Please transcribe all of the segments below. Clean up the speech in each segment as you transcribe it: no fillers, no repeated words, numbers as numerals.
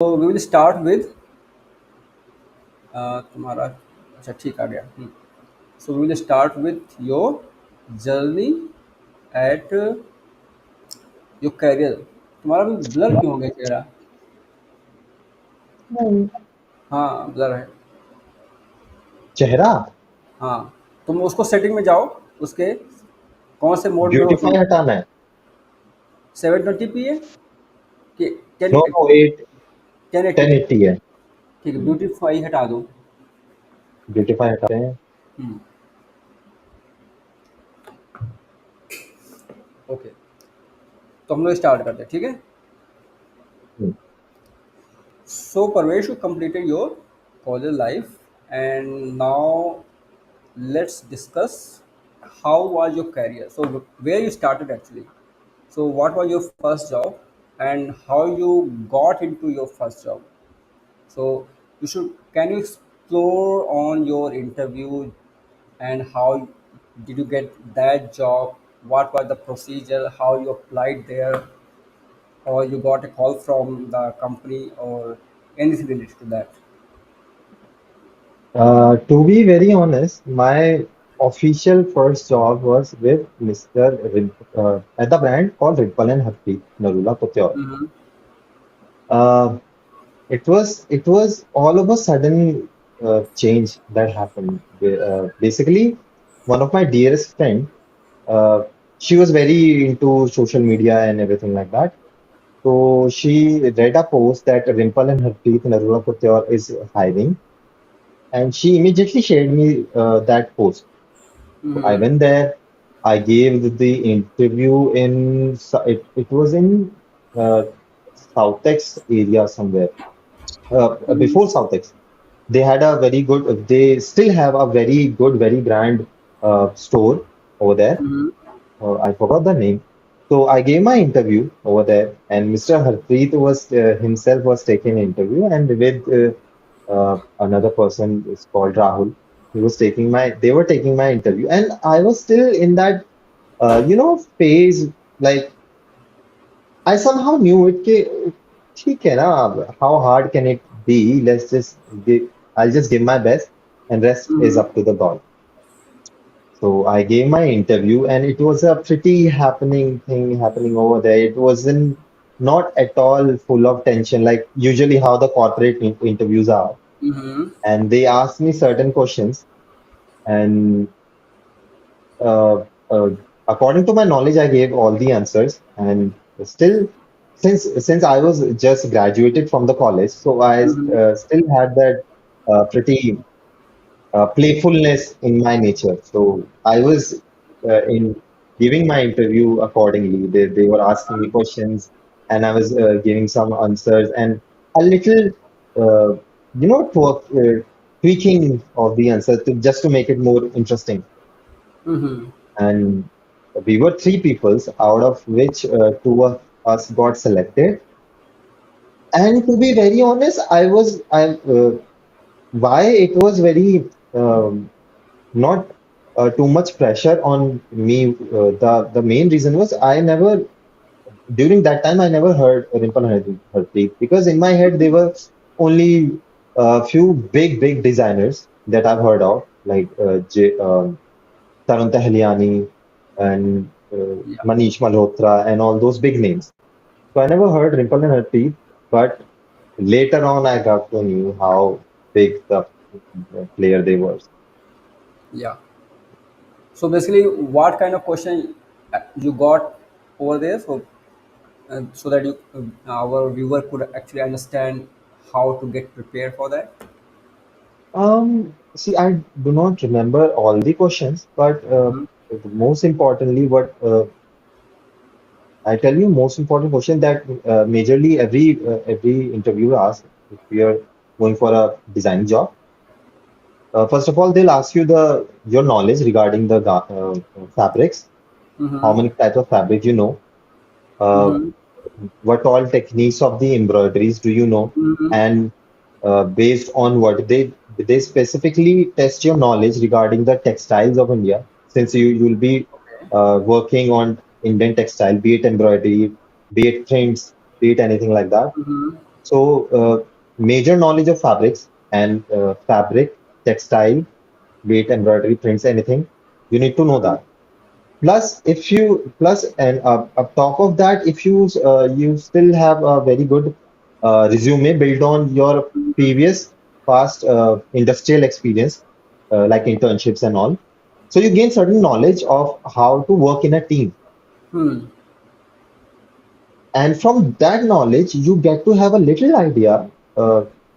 So we will start with तुम्हारा अच्छा ठीक आ गया So we will start with your journey at your career. तुम्हारा भी ब्लर क्यों हो गया चेहरा? नहीं। हाँ ब्लर है. चेहरा हाँ तुम उसको सेटिंग में जाओ. उसके कौन से मोड में हो तुम? ब्यूटीफाई हटाना है। 720p है कि नो 1080? No, eight 1080p. 1080 है। ठीक है ब्यूटीफाई हटा दो. ब्यूटीफाई हटाते हैं। हम्म. ओके. तो हम लोग स्टार्ट करते हैं ठीक है. हम्म, So Parvesh, you completed your college life, and now let's discuss how was your career. So where you started actually. So what was your first job, and how you got into your first job. So you should can you explore on your interview and how did you get that job? What was the procedure? How you applied there, or you got a call from the company, or anything related to that? to be very honest, my official first job was with at the brand called Ripple and Harpreet, Narula Kotyal. Mm-hmm. Uh, it was all of a sudden change that happened. Basically, one of my dearest friend, uh, she was very into social media and everything like that. So she read a post that Rimple and Harpreet Narula Kotyal is hiring, and she immediately shared me that post. So I Mm-hmm. went there. I gave the interview it was in uh, Southex area somewhere. Mm-hmm. Before Southex, they had a very good. They still have a very good, very grand store over there. Mm-hmm. I forgot the name. So I gave my interview over there, and Mr. Harpreet was himself was taking interview, and with another person is called Rahul. They were taking my interview, and I was still in that phase. Like I somehow knew it. ठीक है ना, how hard can it be? I'll just give my best, and rest is Mm-hmm. up to the God. So I gave my interview, and it was a pretty happening thing happening over there. It wasn't not at all full of tension, like usually how the corporate interviews are. Mm-hmm. And they asked me certain questions, and uh, uh, according to my knowledge, I gave all the answers. And still, since I was just graduated from the college, so I Mm-hmm. still had that pretty playfulness in my nature. So I was in giving my interview accordingly. They were asking me questions, and I was giving some answers, and a little, tweaking of the answer just to make it more interesting. Mm-hmm. And we were three peoples, out of which two of us got selected. And to be very honest, why it was very not too much pressure on me. The main reason was I never during that time I never heard Rimple and Harpreet, because in my head they were only a few big designers that I've heard of, like Tarun Tahliani and Yeah. Manish Malhotra and all those big names. So I never heard Rimple and Harpreet, but later on I got to know how big the player they were. Yeah. So basically, what kind of question you got over there? So that our viewer could actually understand how to get prepared for that. See, I do not remember all the questions, but Mm-hmm. most importantly, what I tell you, most important question that majorly every interviewer asks if we are going for a design job. First of all, they'll ask you the your knowledge regarding the fabrics, how Mm-hmm. many types of fabric you know, uh, Mm-hmm. what all techniques of the embroideries do you know, Mm-hmm. and based on what they specifically test your knowledge regarding the textiles of India, since you'll be Okay. working on Indian textile, be it embroidery, be it prints, be it anything like that. Mm-hmm. So, major knowledge of fabrics and fabric, textile, be it embroidery, prints, anything, you need to know that. Plus, if you plus and up top of that, if you still have a very good resume built on your previous past industrial experience, like internships and all, so you gain certain knowledge of how to work in a team. Hmm. And from that knowledge, you get to have a little idea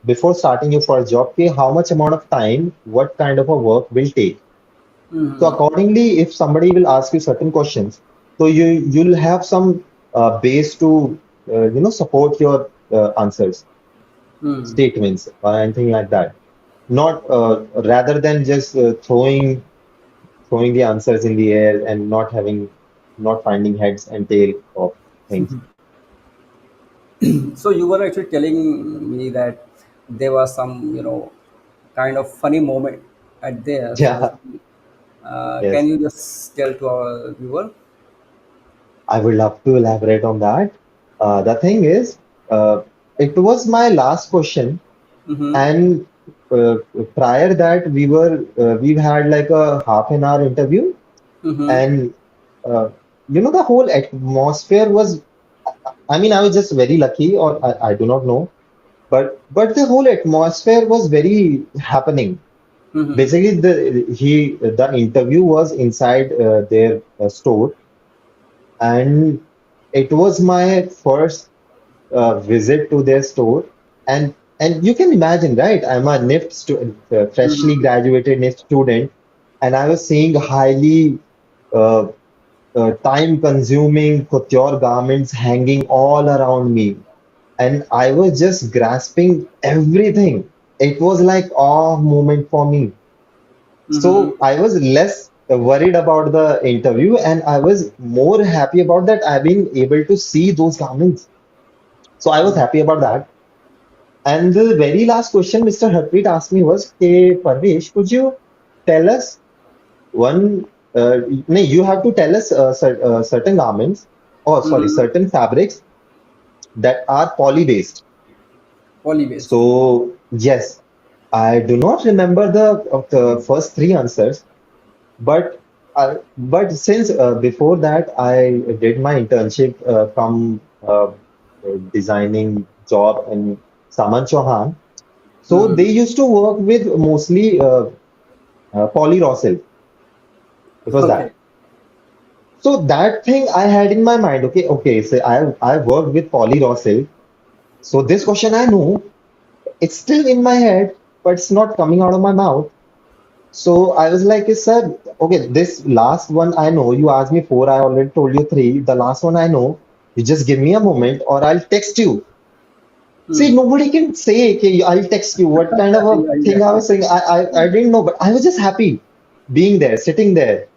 before starting your first job, okay, how much amount of time, what kind of a work will take. So Hmm. accordingly, if somebody will ask you certain questions, so you'll have some base to support your answers, Hmm. statements, or anything like that. Not rather than just throwing the answers in the air and not finding heads and tail of things. So you were actually telling me that there was some, kind of funny moment at there. So Yeah, basically, can yes. you just tell to our viewer? I would love to elaborate on that. The thing is, uh, it was my last question, Mm-hmm. and uh, prior that we've had like a half an hour interview, Mm-hmm. and uh, the whole atmosphere was. I mean, I was just very lucky, or I do not know, but the whole atmosphere was very happening. Mm-hmm. Basically, the interview was inside their store, and it was my first visit to their store, and you can imagine, right? I'm a NIFT student, freshly Mm-hmm. graduated NIFT student, and I was seeing highly uh, time-consuming couture garments hanging all around me, and I was just grasping everything. It was like awe moment for me. Mm-hmm. So I was less worried about the interview, and I was more happy about that I've been able to see those garments. So I was happy about that. And the very last question Mr. Harpreet asked me was, "Hey, Parvesh, could you tell us one? No, you have to tell us certain garments, or sorry, Mm-hmm. certain fabrics that are poly based." Poly based. So yes, I do not remember the of the first three answers, but since before that I did my internship from designing job in Saman Chauhan. So they Mm-hmm. used to work with mostly polyrosil. It was Okay. that. So that thing I had in my mind. Okay, okay. So I worked with polyrosil. So this question I know, it's still in my head, but it's not coming out of my mouth. So I was like, sir, okay, this last one I know. You asked me four, I already told you three. The last one I know. You just give me a moment, or I'll text you. See, Hmm. nobody can say, okay, I'll text you. What kind of a Yeah, thing I exactly. was saying? I didn't know, but I was just happy being there, sitting there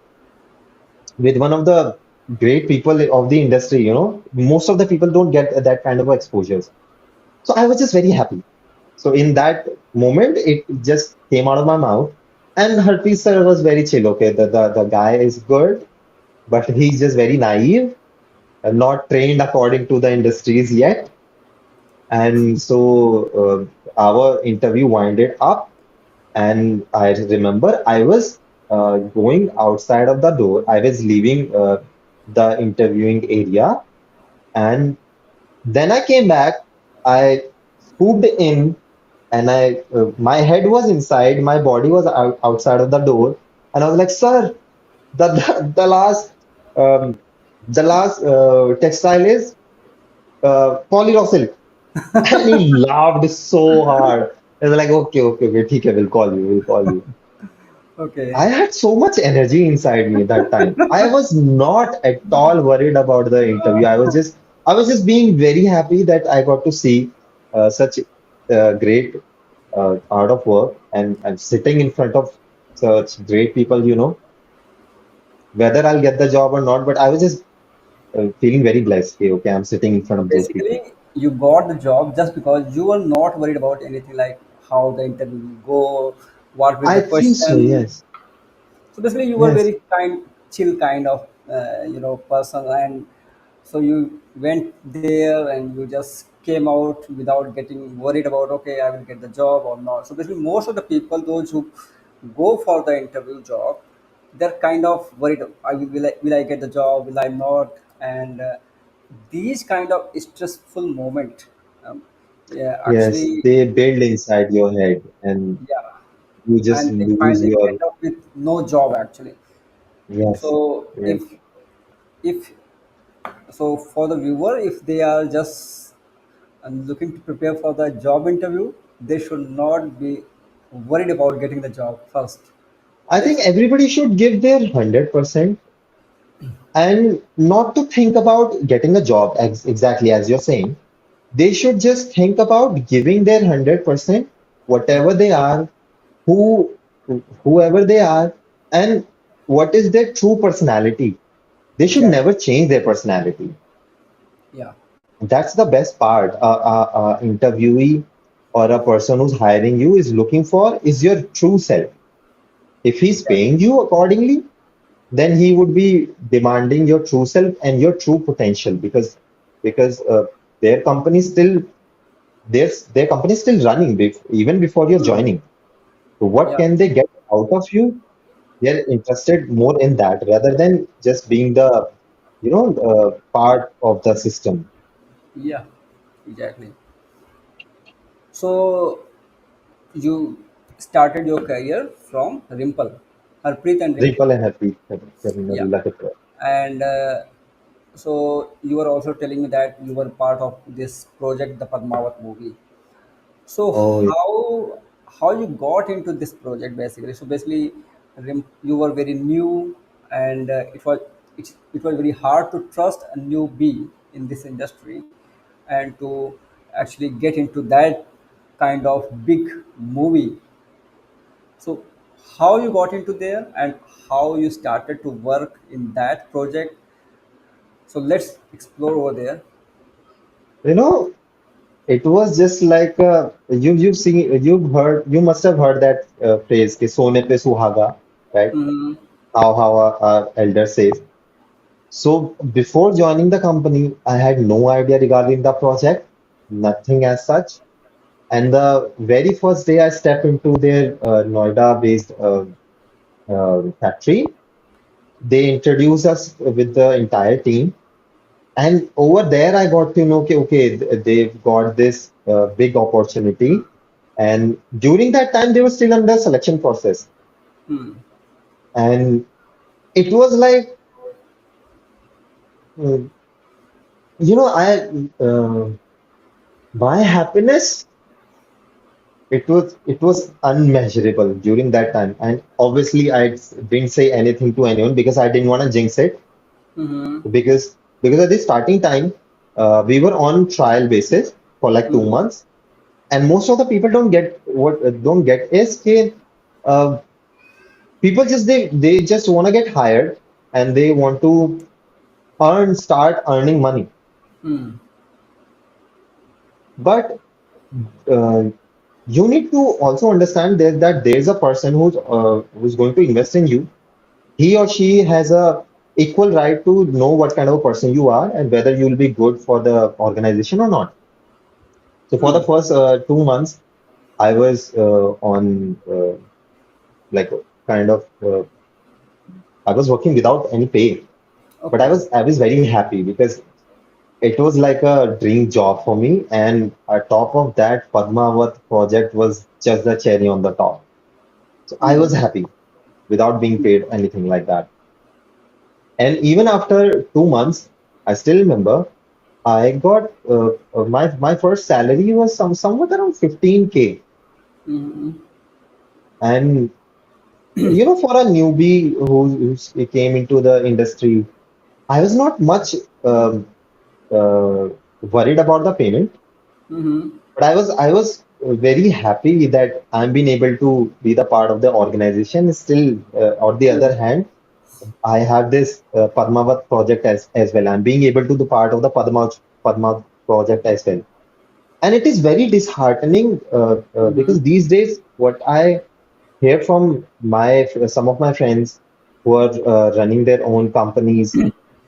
with one of the great people of the industry. Most of the people don't get that kind of exposures. So I was just very happy. So in that moment, it just came out of my mouth. And Harpreet sir was very chill. Okay, the guy is good, but he's just very naive and not trained according to the industries yet. And so our interview winded up, and I remember I was going outside of the door. I was leaving the interviewing area, and then I came back. I swooped in, and my head was inside, my body was outside of the door, and I was like, "Sir, the last um, textile is polyrosil." And he laughed so hard. I was like, "Okay, okay, okay, ठीक है, we'll call you." Okay. I had so much energy inside me that time. I was not at all worried about the interview. I was just being very happy that I got to see such great art of work, and sitting in front of such great people, whether I'll get the job or not, but I was just feeling very blessed. Okay, okay, I'm sitting in front So of those people. basically, you got the job just because you were not worried about anything like how the interview will go, what will I the think so, question. yes. So basically, you were Yes. very chill kind of person, and so you went there and you just came out without getting worried about, okay, I will get the job or not. So basically, most of the people, those who go for the interview job, they're kind of worried. Will I get the job? Will I not? And these kind of stressful moment, um, yeah, Yes, actually, they build inside your head and yeah, you just and they lose finally your, end up with no job actually. yes, So yes. if so for the viewer, if they are just looking to prepare for the job interview, they should not be worried about getting the job first. I They think should, everybody should give their 100% and not to think about getting a job exactly as you're saying. They should just think about giving their 100%, whatever they are, who, whoever they are, and what is their true personality. They should exactly, never change their personality. yeah, That's the best part. A interviewee or a person who's hiring you is looking for is your true self. If he's exactly, paying you accordingly, then he would be demanding your true self and your true potential because their company still their company is still running even before you're hmm, joining. So what yeah, can they get out of you? They're interested more in that rather than just being the part of the system. yeah, exactly. So you started your career from Rimple, Harpreet and Rimple. Ripple and happy, Yeah, and so you were also telling me that you were part of this project, the Padmavat movie. So Oh, yeah. how you got into this project basically? So basically, you were very new, and it was very hard to trust a newbie in this industry, and to actually get into that kind of big movie. So how you got into there and how you started to work in that project. So let's explore over there. You know, it was just like you've heard you must have heard that phrase "कि सोने पे सुहागा," right? Hmm. How our elder says. So before joining the company, I had no idea regarding the project, nothing as such. And the very first day I stepped into their Noida-based factory, they introduced us with the entire team. And over there, I got to know, okay, they've got this big opportunity. And during that time, they were still under selection process. Hmm. And it was like, uh, my happiness, it was unmeasurable during that time. And obviously, I didn't say anything to anyone because I didn't want to jinx it. Hmm. Because at the starting time, we were on trial basis for like two Hmm. months and most of the people don't get is कि, uh, people just they just want to get hired and they want to start earning money, Hmm. but uh, you need to also understand that there's a person who's going to invest in you. He or she has a equal right to know what kind of a person you are and whether you'll be good for the organization or not. So for the Hmm. first 2 months I was on like kind of I was working without any pay, but I Okay. was I was very happy because it was like a dream job for me. And on top of that, Padmavat project was just the cherry on the top. So I was Hmm. happy without being paid anything like that. And even after 2 months, I still remember I got my first salary was somewhat around 15K. Hmm. And for a newbie who came into the industry, I was not much uh, worried about the payment, Hmm. but I was very happy that I'm being able to be the part of the organization. Still, on the other Hmm. hand, I have this Padmavat project as well. I'm being able to be part of the Padma project as well, and it is very disheartening Hmm. because these days what I hear from my some of my friends who are running their own companies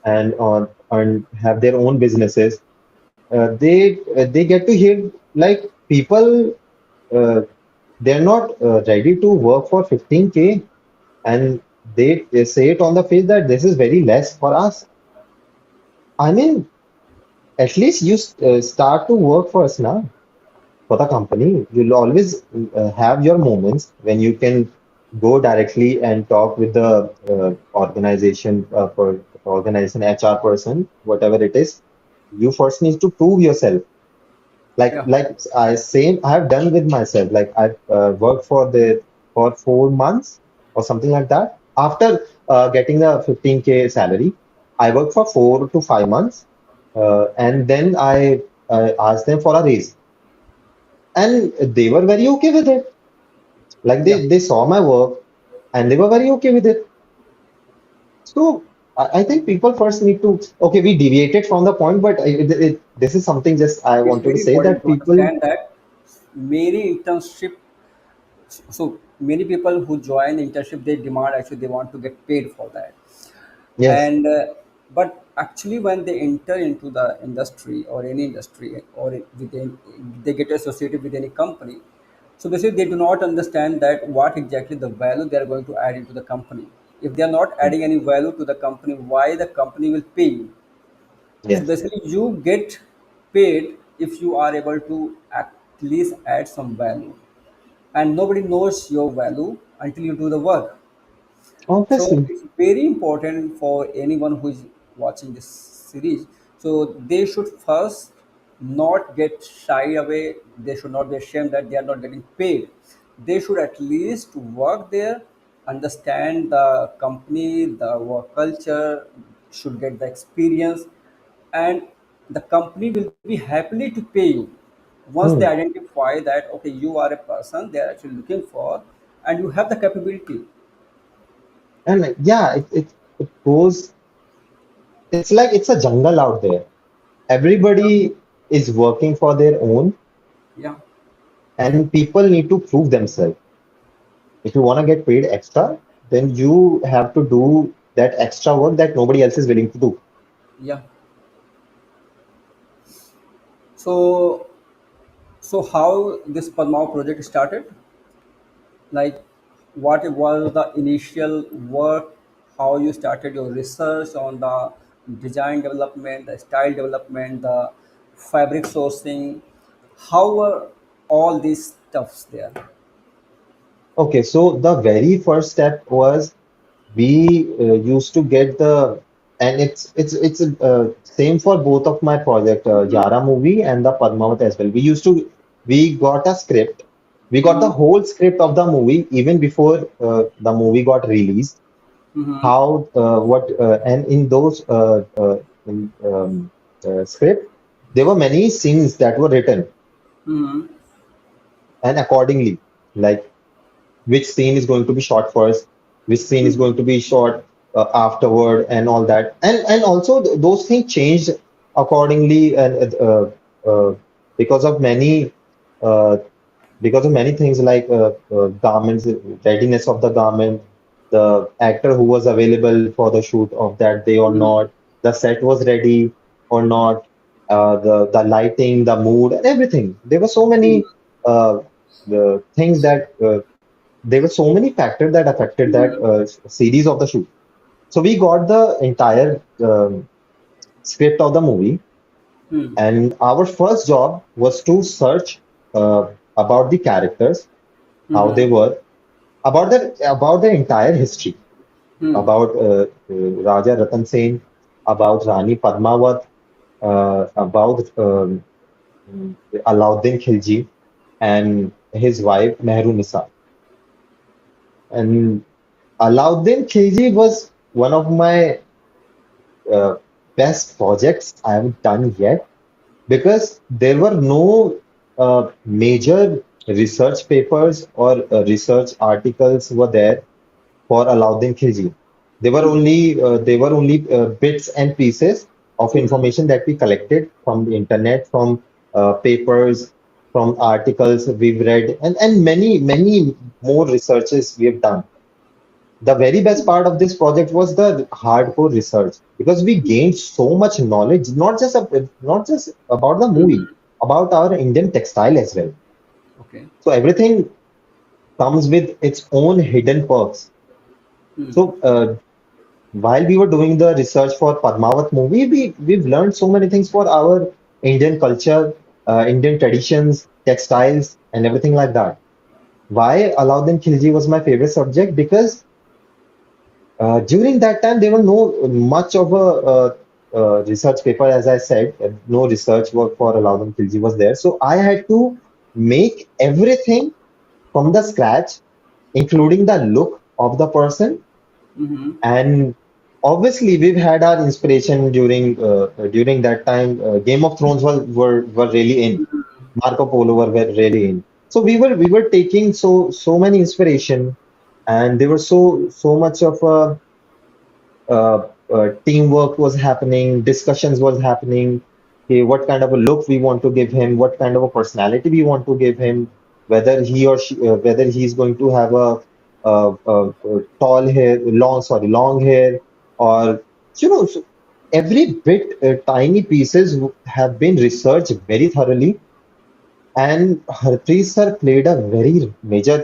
and have their own businesses. they get to hear like people uh, they're not ready to work for 15K, and they say it on the face that this is very less for us. I mean, at least you start to work first now for the company. You'll always have your moments when you can go directly and talk with the organization HR person, whatever it is. You first need to prove yourself. Yeah, I have done with myself. Like I've worked for 4 months or something like that. After getting the 15K salary, I worked for 4 to 5 months, and then I asked them for a raise, and they were very okay with it. Like yeah. they saw my work and they were very okay with it. So I think people first need to, okay, we deviated from the point, but this is something just I It's wanted to very say important that to people, understand that many internship, so many people who join internship, they demand actually they want to get paid for that. yes. And but actually when they enter into the industry or any industry or within, they get associated with any company, so basically they do not understand that what exactly the value they are going to add into the company. If they are not Mm, adding any value to the company, why the company will pay you? So yes. basically you get paid if you are able to at least add some value, and nobody knows your value until you do the work. So Obviously. it's very important for anyone who is watching this series. So they should first not get shy away. They should not be ashamed that they are not getting paid. They should at least work there, understand the company, the work culture, should get the experience, and the company will be happily to pay you once they Hmm. identify that okay, you are a person they are actually looking for, and you have the capability. And yeah, it goes, it's like it's a jungle out there. Everybody is working for their own, Yeah. and people need to prove themselves. If you want to get paid extra, then you have to do that extra work that nobody else is willing to do. Yeah. So, so how this Padmao project started? Like, what was the initial work? How you started your research on the design development, the style development, the fabric sourcing? How were all these stuffs there? Okay, so the very first step was we used to get the, and it's same for both of my project, Mm-hmm. Yara movie and the Padmavat as well. We got a script, we got the Mm-hmm. whole script of the movie even before the movie got released. Mm-hmm. How what and in those in, script there were many scenes that were written, Mm-hmm. and accordingly, like which scene is going to be shot first, which scene is going to be shot afterward, and all that. And also those things changed accordingly, and because of many uh, because of many things like garments, readiness of the garment, the actor who was available for the shoot of that day or Mm-hmm. not, the set was ready or not, the lighting, the mood, and everything. There were so many uh, the things that there were so many factors that affected that Mm-hmm. series of the shoot. So we got the entire script of the movie, Mm-hmm. and our first job was to search about the characters, how they Mm-hmm. were, about their entire history, about Raja Ratan Sen, about Rani Padmavat, about Alauddin Khilji, and his wife Mehru Nisa. And Alauddin Khilji was one of my uh, best projects I have done yet, because there were no major research papers or research articles were there for Alauddin Khilji. They were only bits and pieces of Mm-hmm. information that we collected from the internet, from papers, from articles we've read, and many more researches we have done. the very best part of this project was the hardcore research because we gained so much knowledge, not just about the movie, about our Indian textile as well. Okay. So everything comes with its own hidden perks. So while we were doing the research for Padmavat movie, we've learned so many things for our Indian culture, Indian traditions, textiles, and everything like that. Why Alauddin Khilji was my favorite subject? Because during that time, there were no much of a research paper, as I said, no research work for Alauddin Khilji was there. So I had to make everything from the scratch, including the look of the person. Mm-hmm. And obviously, we've had our inspiration during that time. Game of Thrones were really in. Marco Polo were really in. So we were taking so many inspiration, and there were so much of teamwork was happening, discussions was happening. Okay, what kind of a look we want to give him, what kind of a personality we want to give him, whether he's going to have a tall hair, long hair, or so every bit, tiny pieces have been researched very thoroughly, and Harpreet sir played a very major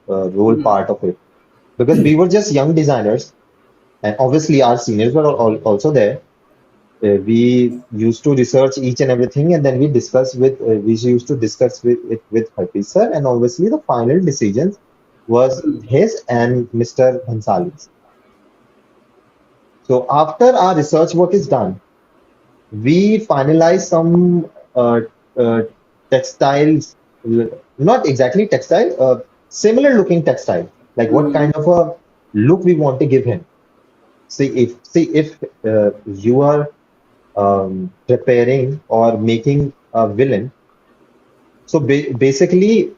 role Mm-hmm. part of it because we were just young designers, and obviously our seniors were also there. We used to research each and everything, and then we used to discuss with Harpreet sir, and obviously the final decisions was his and Mr. Bhansali's. So after our research work is done, we finalize some uh, textiles, not exactly textile, similar looking textile, like what Mm-hmm. kind of a look we want to give him. See if you are preparing or making a villain. So basically,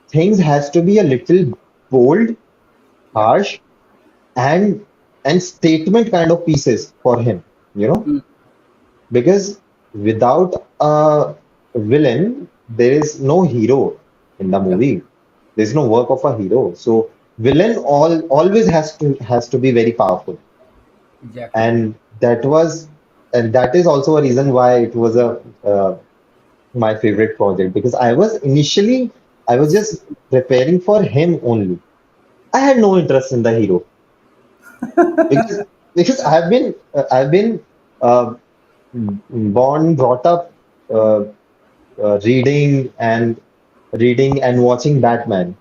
things has to be a little bold, Yeah. harsh, and statement kind of pieces for him. You know, Mm. because without a villain, there is no hero in the Yeah. movie. There's no work of a hero. So villain always has to be very powerful, Exactly. and that is also a reason why it was a my favorite project because I was just preparing for him only. I had no interest in the hero because I've been uh, brought up uh, reading and watching Batman,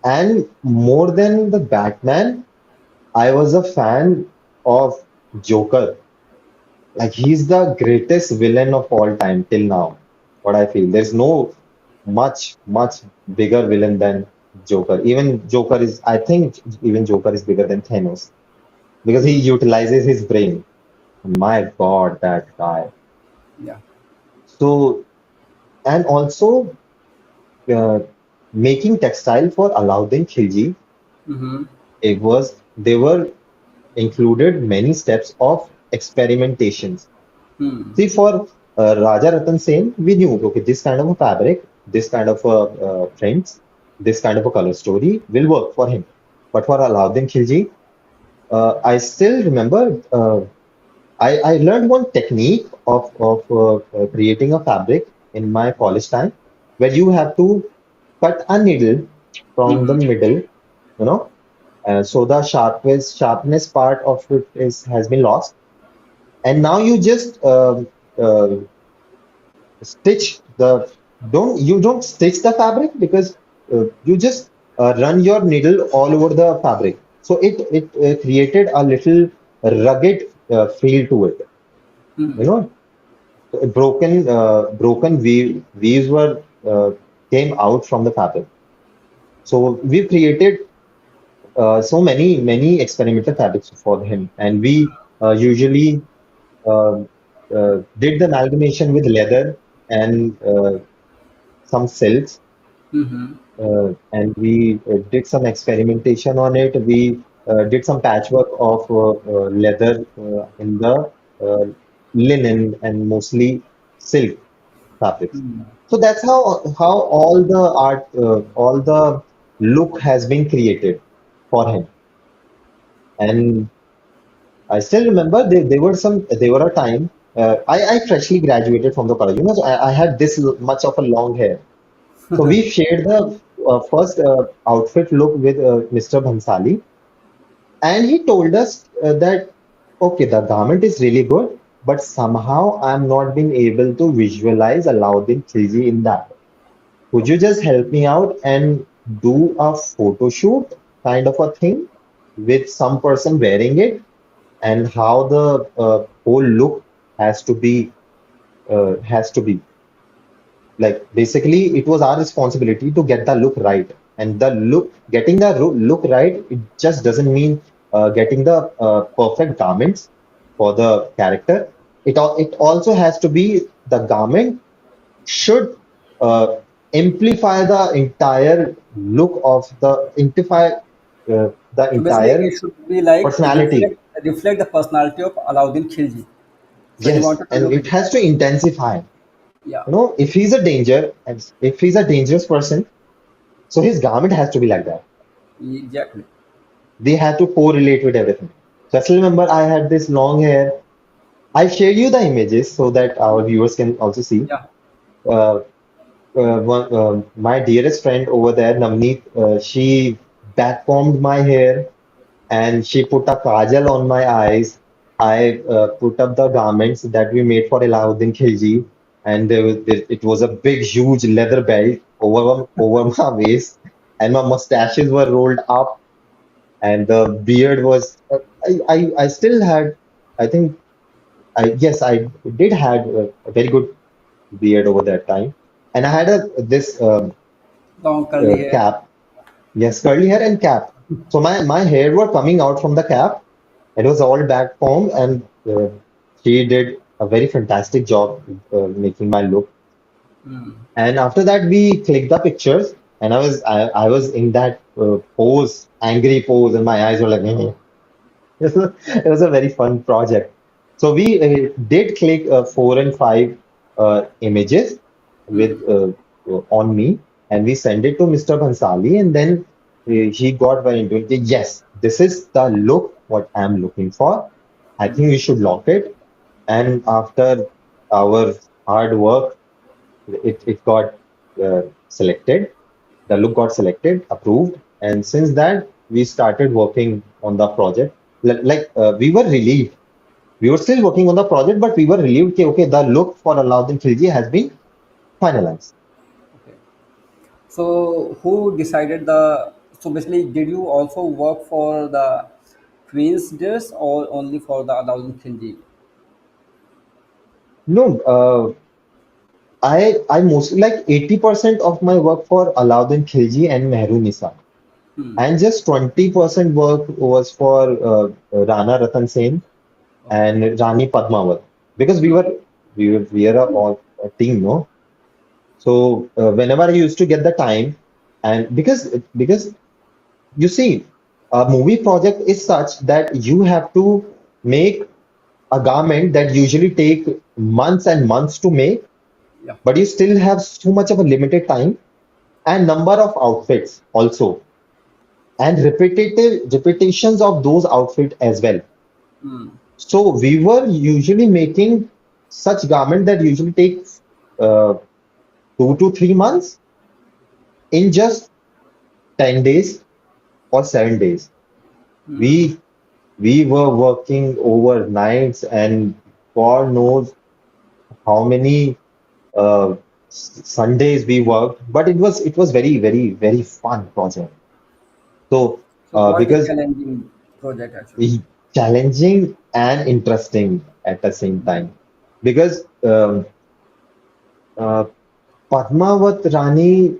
and more than the Batman, I was a fan of Joker. Like he's the greatest villain of all time till now. What I feel, there's no much bigger villain than Joker. I think even Joker is bigger than Thanos because he Mm. utilizes his brain. My God, that guy. Yeah. So, and also uh, making textile for Alauddin Khilji, Mm-hmm. they were included many steps of experimentations. Hmm. See, for Raja Ratan Sen, we knew, okay, this kind of a fabric, this kind of prints, this kind of a color story will work for him. But for Alauddin Khilji, I still remember I learned one technique of creating a fabric in my college time where you have to cut a needle from the Mm-hmm. middle, so the sharpness part of it is has been lost, and now you just uh, stitch the don't you don't stitch the fabric because you just run your needle all over the fabric, so it created a little rugged feel to it, you Mm-hmm. know broken weaves were came out from the fabric. So we created so many experimental fabrics for him, and we usually uh, did the amalgamation with leather and some silks, Mm-hmm. and we did some experimentation on it. We did some patchwork of leather in the uh, linen and mostly silk fabrics. So that's how all the look has been created for him. And I still remember there were a time I freshly graduated from the college. So I had this much of a long hair. So we shared the first outfit look with Mr. Bhansali, and he told us that okay, the garment is really good, but somehow I'm not being able to visualize Alauddin Khilji in that. Could you just help me out and do a photo shoot kind of a thing with some person wearing it, and how the whole look has to be like basically it was our responsibility to get the look right, and the look getting the look right, it just doesn't mean getting the perfect garments for the character. It also has to be the garment should uh, amplify the entire look of the So basically, entire it should be like personality. reflect the personality of Alauddin Khilji. So he Yes, wanted to and look it it. has to intensify. Yeah, If he's a danger, and if he's a dangerous person, so his garment has to be like that. exactly. They had to correlate with everything. So I still remember I had this long hair. I'll share you the images so that our viewers can also see. Yeah. Uh, my dearest friend over there, Navneet, she backcombed my hair and she put a kajal on my eyes. I put up the garments that we made for Alauddin Khilji, and it was a big, huge leather belt over my waist, and my mustaches were rolled up, and the beard was. I still had. I think I did had a very good beard over that time, and I had a this Long curly hair. cap. Yes, curly hair and cap. So my hair were coming out from the cap. It was all back home, and she did a very fantastic job making my look. And after that, we clicked the pictures, and I was in that pose, angry pose, and my eyes were like, it was a very fun project. So we did click 4 and 5 images with on me, and we sent it to Mr. Bhansali, and then he got very into it. Yes, this is the look what I'm looking for. I think we should lock it. And after our hard work, it got selected. The look got selected, approved, and since that we started working on the project. We were relieved. We were still working on the project, but we were relieved. Okay, the look for Alauddin Khilji has been finalized. Okay. So who decided the? So basically, did you also work for the Queen's dress or only for the Alauddin Khilji? No, I mostly like 80% of my work for Alauddin Khilji and Mehrunisa, and just 20% work was for Rana Ratan Sen Okay. and Rani Padmavat, because we are all a team, no? So whenever I used to get the time, and because you see, a movie project is such that you have to make a garment that usually take months and months to make, Yeah. but you still have so much of a limited time and number of outfits also, and repetitions of those outfits as well. So we were usually making such garment that usually takes uh, 2 to 3 months in just 10 days or 7 days. We we were working over nights, and God knows how many Sundays we worked, but it was very fun project. So So quite a because challenging project actually. it challenging and interesting at the same time, because uh, Padmavat Rani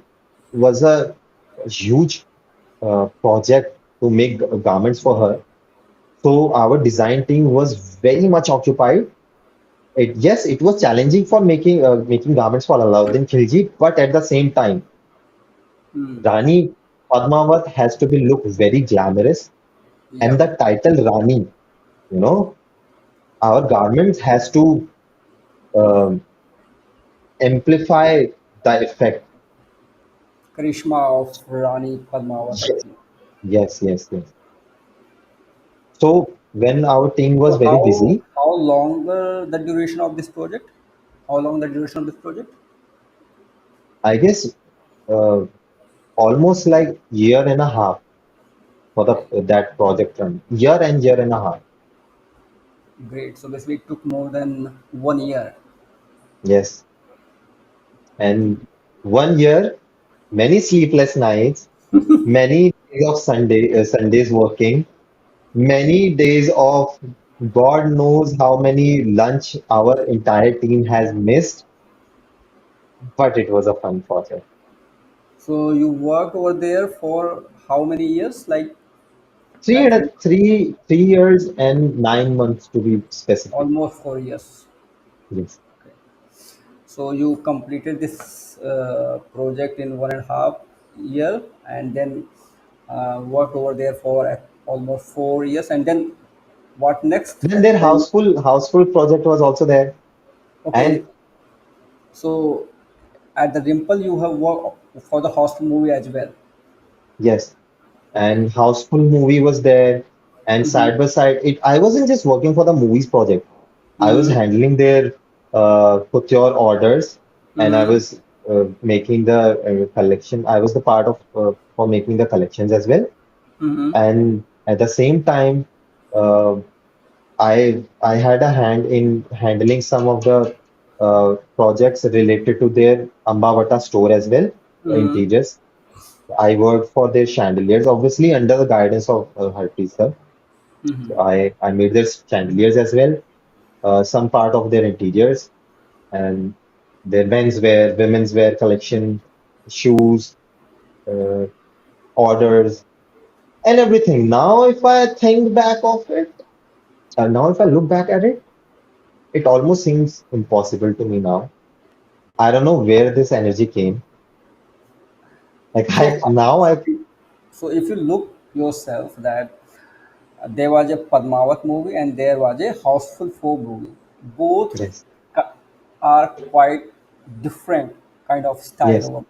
was a huge project to make garments for her. So our design team was very much occupied. Yes, it was challenging for making garments for Alauddin Khilji, but at the same time, Rani Padmavat has to be look very glamorous, and Yeah. the title Rani, you know, our garments has to um, amplify the effect. Karishma of Rani Padmavat Yes, actually. yes, yes, yes. So when our team was So very busy, how longer the duration of this project? How long the duration of this project? I guess uh, almost like year and a half for Okay, the that project run. Year and a half. great. So basically, it took more than 1 year. Yes. And 1 year, many sleepless nights, many days of Sundays working, many days of God knows how many lunch our entire team has missed, but it was a fun project. So you worked over there for how many years? Like Three at and three years and 9 months to be specific. almost 4 years. Yes. Okay. So you completed this project in 1.5 year, and then worked over there for almost 4 years, and then what next? Then their Then houseful project was also there. okay. And So at the Dimple, you have worked for the hostel movie as well. yes, Okay. and houseful movie was there. And Mm-hmm. side by side, it I wasn't just working for the movies project. I was Mm-hmm. handling their put your orders, and I Mm-hmm. was making the collection. I was the part of for making the collections as well. Mm-hmm. And at the same time, uh, I had a hand in handling some of the projects related to their Ambavata store as well, Mm-hmm. interiors. I worked for their chandeliers, obviously under the guidance of Harpreet sir. So Mm-hmm. I made their chandeliers as well, some part of their interiors and their menswear, women's wear collection, shoes, uh, orders, and everything. Now, if I think back of it, now if I look back at it, it almost seems impossible to me now. I don't know where this energy came. Like So, I now I so if you look yourself that there was a Padmavat movie and there was a Houseful 4 movie. Both yes ca- are quite different kind of style yes over.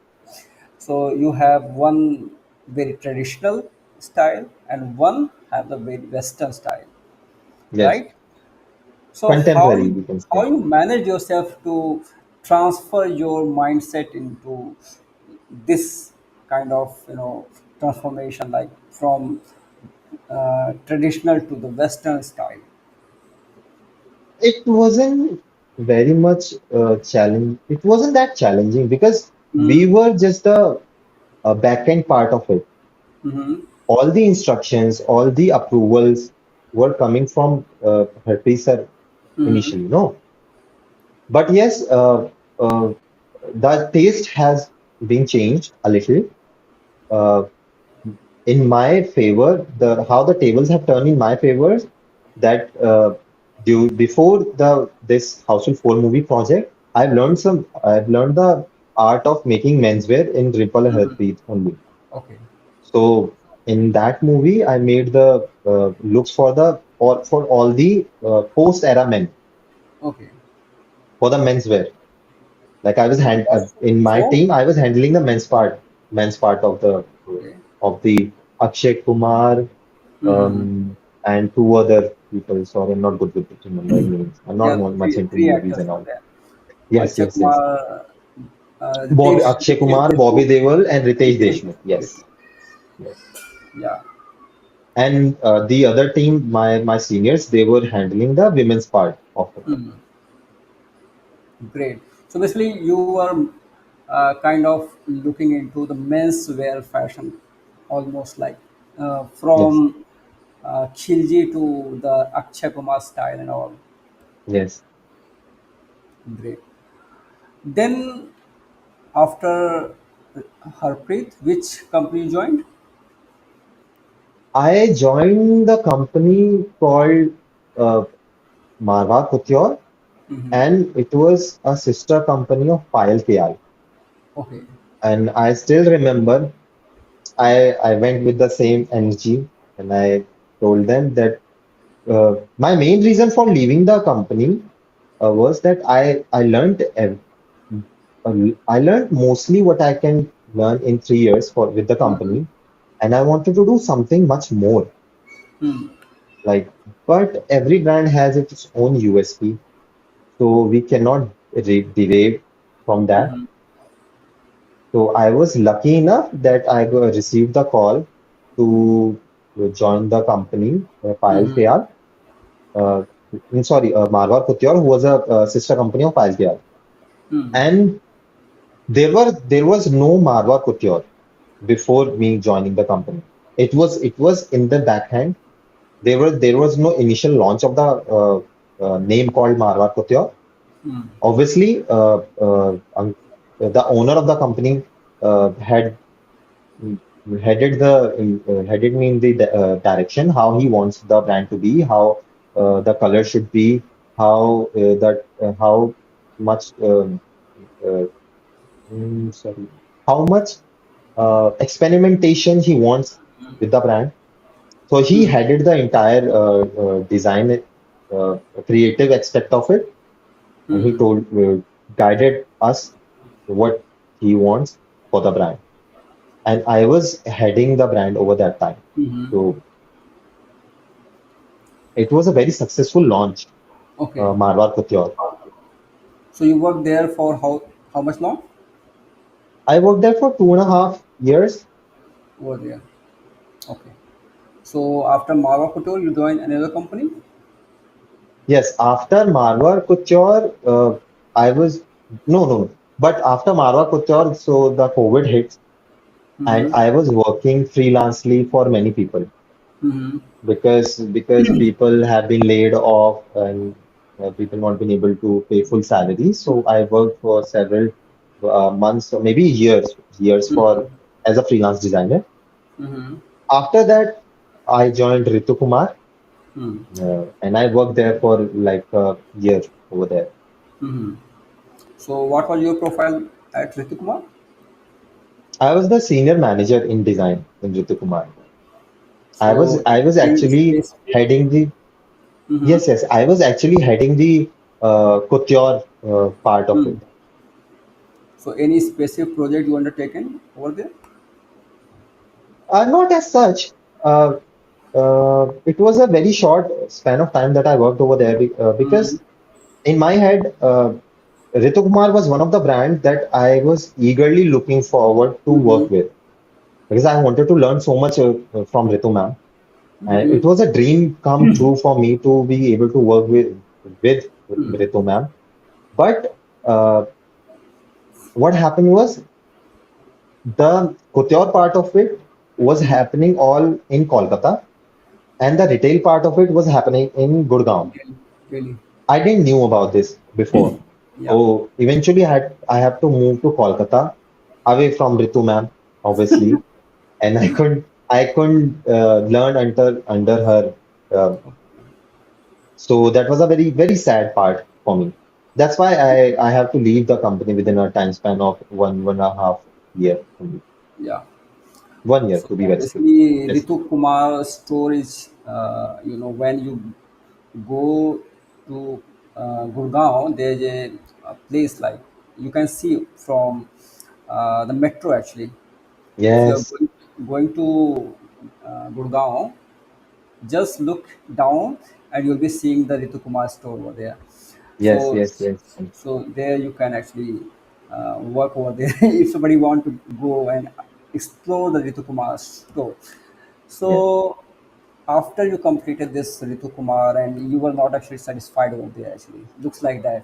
So you have one very traditional style and one have the very Western style, yes right? So contemporary we can how say. you manage yourself to transfer your mindset into this kind of transformation, like from traditional to the Western style. It wasn't very much challenge. It wasn't that challenging because we Mm-hmm. were just a back-end part of it. Mm-hmm. All the instructions, all the approvals were coming from Harpreet sir Mm-hmm. initially, no. But yes, uh, the taste has been changed a little. Uh, in my favor, the how the tables have turned in my favor that before the this Household 4 movie project, I've learned the art of making menswear in Ripple and Mm-hmm. Harpreet only. Okay. So in that movie, I made the looks for the or for all the post-era men Okay. for the menswear. Like I was in my So team, I was handling the men's part okay. of the Akshay Kumar Mm-hmm. and two other people. Sorry, I'm not good with remembering names. I'm not Yeah, much three into three movies actors and were all. there. Yes, Akshay yes, yes. Kumar, Bobby, Ritesh Akshay Ritesh Kumar, Bobby Deshmukh, Deol, and Ritesh Ritesh Deshmukh. Deshmukh. Yes, yes. Yeah. And the other team, my seniors, they were handling the women's part of it. Mm, great. So basically, you were kind of looking into the menswear fashion, almost like Yes, from Khilji to the Akshay Kumar style and all. yes. Great. Then after Harpreet, which company you joined? I joined the company called uh, Marwa Couture, Hmm. and it was a sister company of Payal KI. Okay. And I still remember I went with the same energy and I told them that my main reason for leaving the company was that I learned mostly what I can learn in 3 years for with the Hmm. company, and I wanted to do something much more. Hmm. Like, but every brand has its own USP, so we cannot derive from that. Mm-hmm. So I was lucky enough that received the call to join the company, Payal Mm-hmm. Kayal. Uh, sorry, Marwar Kutyor, who was a sister company of Payal Kayal. Mm-hmm. And there was no Marwar Kutyor before me joining the company. It was in the backhand. There was no initial launch of the name called Marwar Kutyor. Obviously, the owner of the company had mm, headed me in the direction how he wants the brand to be, how the color should be, how much uh, sorry, how much experimentation he wants with the brand. So he Mm-hmm. headed the entire design, creative aspect of it, and he Mm-hmm. guided us what he wants for the brand. And I was heading the brand over that time. Mm-hmm. So it was a very successful launch, Okay. Marwar Couture. So you worked there for how much long? I worked there for 2.5 years. Over there. Okay. So after Marwa Couture, you joined another company. Yes, after Marwar Couture, I was no. But after Marwar Couture, so the COVID hit, and Mm-hmm. I was working freelancely for many people Mm-hmm. because people have been laid off and people not been able to pay full salary. So I worked for several months or maybe years for as a freelance designer. Mm-hmm. After that, I joined Ritu Kumar, Mm-hmm. and I worked there for like a year over there. Mm-hmm. So what was your profile at Ritu Kumar? I was the senior manager in design in Ritu Kumar. I was So I was any actually specific? heading the Mm-hmm. yes, I was actually heading the couture part of it. So any specific project you undertaken over there? Not as such. Uh, it was a very short span of time that I worked over there Mm-hmm. because in my head, Ritu Kumar was one of the brands that I was eagerly looking forward to Mm-hmm. work with because I wanted to learn so much from Ritu ma'am. And Mm-hmm. it was a dream come true for me to be able to work with Ritu ma'am. But what happened was the couture part of it was Mm-hmm. happening all in Kolkata, and the retail part of it was happening in Gurgaon. Really, really. I didn't knew about this before. Yeah. So eventually I had to move to Kolkata away from Ritu ma'am, obviously, and I couldn't learn under her. Uh, so that was a very very sad part for me. That's why I have to leave the company within a time span of 1.5 year only. Yeah. 1 year So to be very specific. basically, Yes. Ritu Kumar's stories, when you go to Gurgaon, there's a place like you can see from the metro actually. If you are Yes. going to Gurgaon, just look down and you'll be seeing the Ritu Kumar store over there. Yes. So, Yes. Yes. so there you can actually work over there if somebody want to go and explore the Ritu Kumar store. Yes. So after you completed this Ritu Kumar and you were not actually satisfied over there actually, looks like that.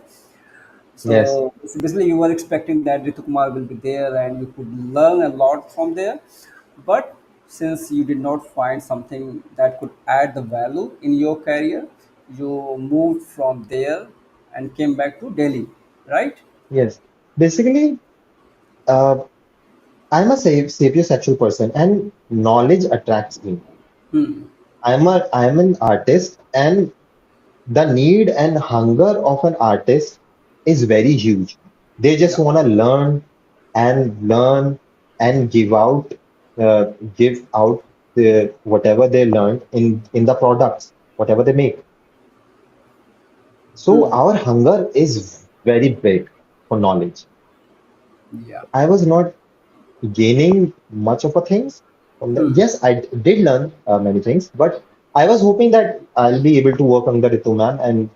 Yes. So basically, you were expecting that Ritu Kumar will be there and you could learn a lot from there. But since you did not find something that could add the value in your career, you moved from there and came back to Delhi, right? Yes. Basically, uh, I'm a sapiosexual person, and knowledge attracts me. Hmm. I'm an artist, and the need and hunger of an artist is very huge. They just Yeah. want to learn and give out whatever they learned in the products, whatever they make. So Hmm. our hunger is very big for knowledge. Yeah. I was not gaining much of a things from that. Hmm. Yes, I did learn many things, but I was hoping that I'll be able to work under Ritu ma'am and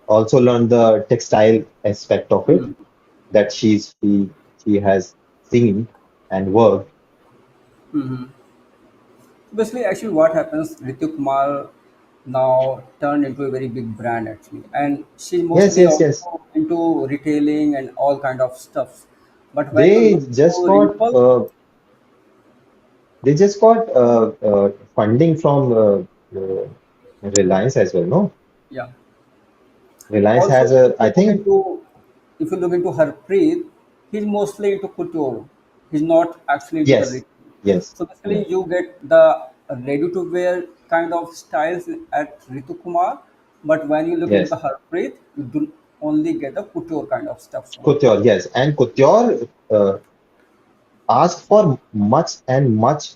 also learn the textile aspect of it Hmm. that she has seen and worked. Hmm. Basically, actually, what happens? Ritu Kumar now turned into a very big brand actually, and she's Yes, mostly yes, yes. also into retailing and all kind of stuff. But when you They look just to got Rimple, funding from Reliance as well, no? yeah. Reliance Also, has if a, I you look think, into if you look into Harpreet, he's mostly into couture. He's not actually into the yes, retail. yes, So yes, basically, you get the ready-to-wear kind of styles at Ritu Kumar, but when you look into the yes. Harpreet, you do only get the couture kind of stuff only. Couture, yes. And Couture ask for much and much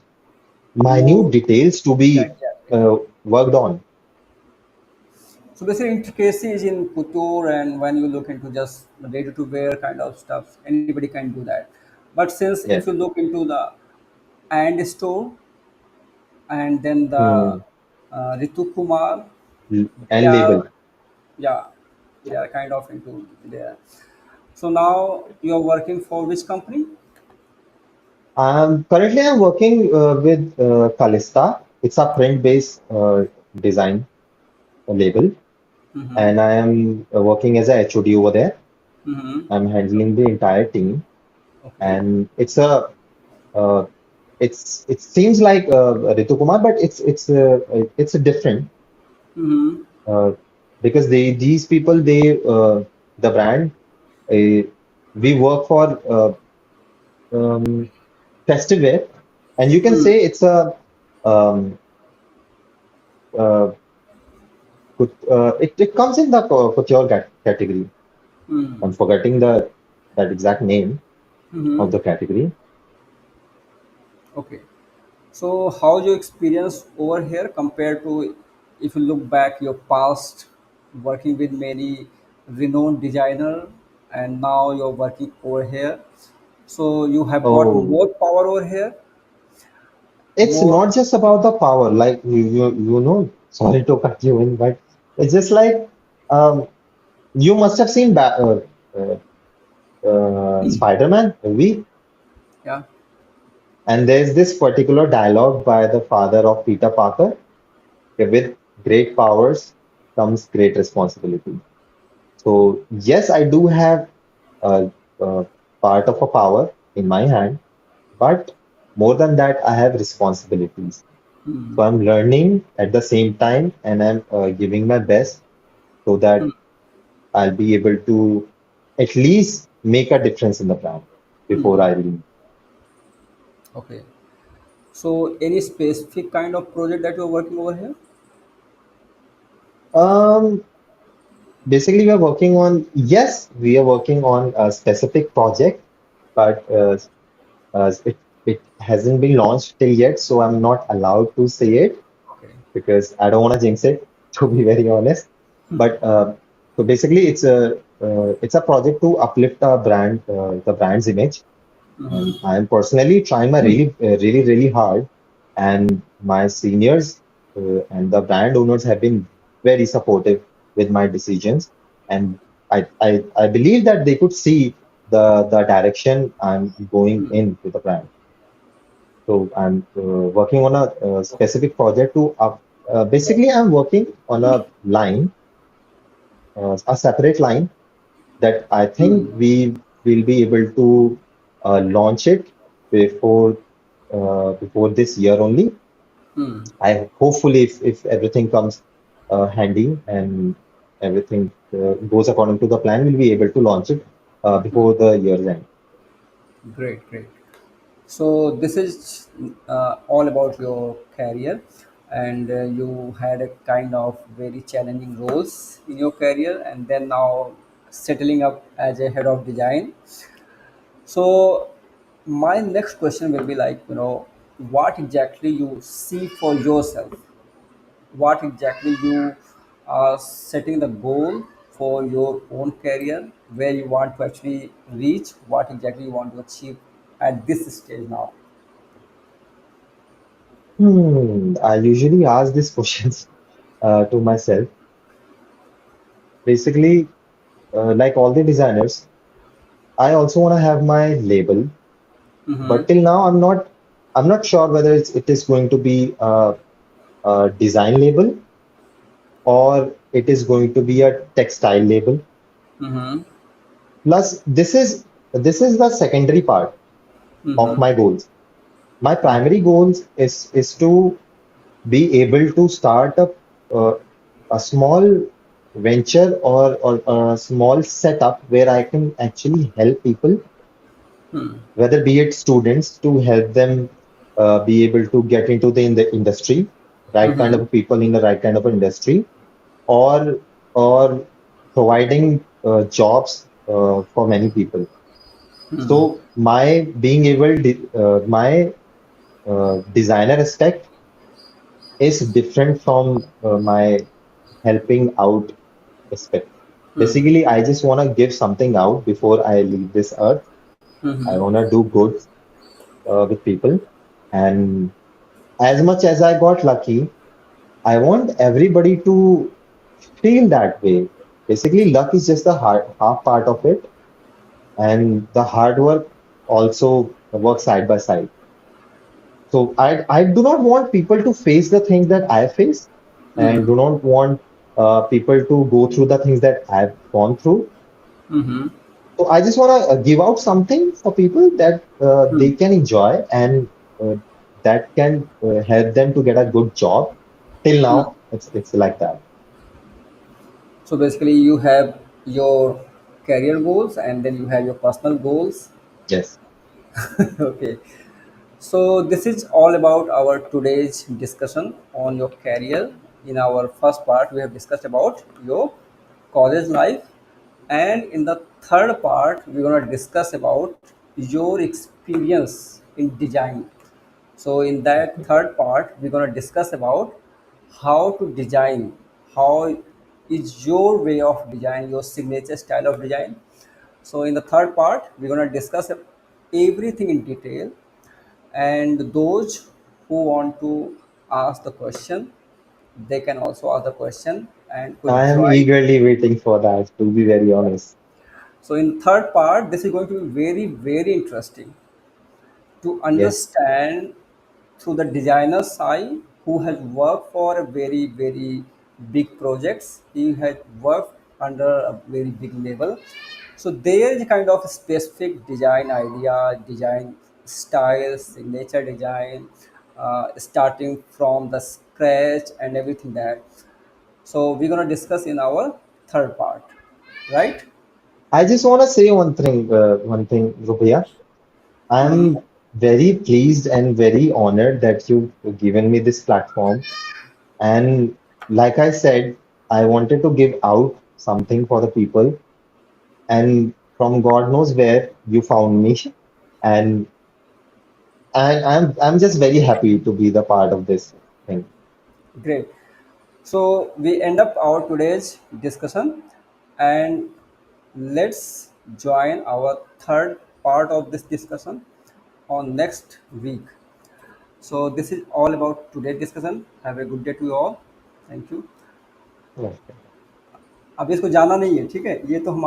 minute More, details to yeah, be exactly. worked on. So basically, intricacy is in couture, and when you look into just ready-to-wear kind of stuff, anybody can do that. But since if you Yes. look into the and store and then the Hmm. Ritu Kumar, they And label. are, yeah, they are kind of into there. So now you are working for which company? Currently, I'm working with Kalista. It's a print-based design label, Mm-hmm. and I am working as a HOD over there. Mm-hmm. I'm handling the entire team, Okay. and uh, it seems like Ritu Kumar, but it's a different Mm-hmm. uh, because these people the brand uh, we work for festive wear, and you can Mm-hmm. say it's a um, uh, it comes in the couture category. I'm forgetting the that exact name of Mm-hmm. the category. Okay. So how's your experience over here compared to if you look back your past working with many renowned designer and now you're working over here. So you have got Oh, more power over here, it's more. not just about the power, like you know. Sorry to cut you in, but it's just like um, you must have seen uh, Spider-Man movie, Yeah. and there's this particular dialogue by the father of Peter Parker. Okay, with great powers comes great responsibility. So yes, I do have a part of a power in my hand, but more than that, I have responsibilities. So I'm learning at the same time, and I'm giving my best so that I'll be able to at least make a difference in the brand before I leave. Okay. So any specific kind of project that you're working over here? Um, Basically, we are working on, yes, we are working on a specific project, but it hasn't been launched till yet, so I'm not allowed to say it Okay. because I don't want to jinx it, to be very honest. But so basically, it's a project to uplift the brand's image, and I am personally trying my really hard, and my seniors and the brand owners have been very supportive with my decisions, and I believe that they could see the direction I'm going in with the brand. So I'm working on a specific project to basically I'm working on a line, a separate line that I think we will be able to launch it before before this year only. I hopefully if everything comes handy and everything goes according to the plan, we'll be able to launch it before the year's end. Great, great. So this is all about your career, and you had a kind of very challenging roles in your career, and then now settling up as a head of design. So my next question will be like, what exactly you see for yourself, what exactly you are setting the goal for your own career, where you want to actually reach, what exactly you want to achieve at this stage now. I usually ask these questions to myself. Basically, like all the designers, I also want to have my label, Mm-hmm. but till now I'm not sure whether it is going to be a design label or it is going to be a textile label. Mm-hmm. Plus, this is the secondary part of Mm-hmm. my goals. My Okay. primary goals is to be able to start uh, a small venture or a small setup where I can actually help people, whether be it students, to help them be able to get into the industry, right kind Mm-hmm. of people in the right kind of industry, or providing jobs for many people. So my being able, my designer aspect is different from my helping out aspect. Basically, I just want to give something out before I leave this earth. I Mm-hmm. want to do good with people. And as much as I got lucky, I want everybody to feel that way. Basically, luck is just the half part of it, and the hard work also works side by side. So I do not want people to face the things that I face, and Mm-hmm. do not want people to go through the things that I've gone through. Mm-hmm. So I just want to give out something for people that they can enjoy and uh, that can help them to get a good job. Till now, it's like that. So basically, you have your career goals and then you have your personal goals. Yes. Okay. So this is all about our today's discussion on your career. In our first part, we have discussed about your college life, and in the third part, we're gonna discuss about your experience in design. So in that Okay. third part, we're gonna discuss about how to design, how is your way of design, your signature style of design. So in the third part, we're gonna discuss everything in detail, and those who want to ask the question, they can also ask the question and could I am join. eagerly waiting for that, to be very honest. So in third part, this is going to be very very interesting to Yes. understand through the designer's eye, who has worked for a very very big projects. He has worked under a very big level, so there is a kind of specific design idea, design style, signature design, starting from the scratch and everything that. So we're going to discuss in our third part, right? I just want to say one thing, Rupiah. Mm-hmm. I'm very pleased and very honored that you've given me this platform. And like I said, I wanted to give out something for the people. And from God knows where you found me. And I'm just very happy to be the part of this thing. Great. So we end up our today's discussion, and let's join our third part of this discussion on next week. So this is all about today's discussion. Have a good day to you all. Thank you. Okay. अब इसको जाना नहीं है, ठीक है, ये तो हमारा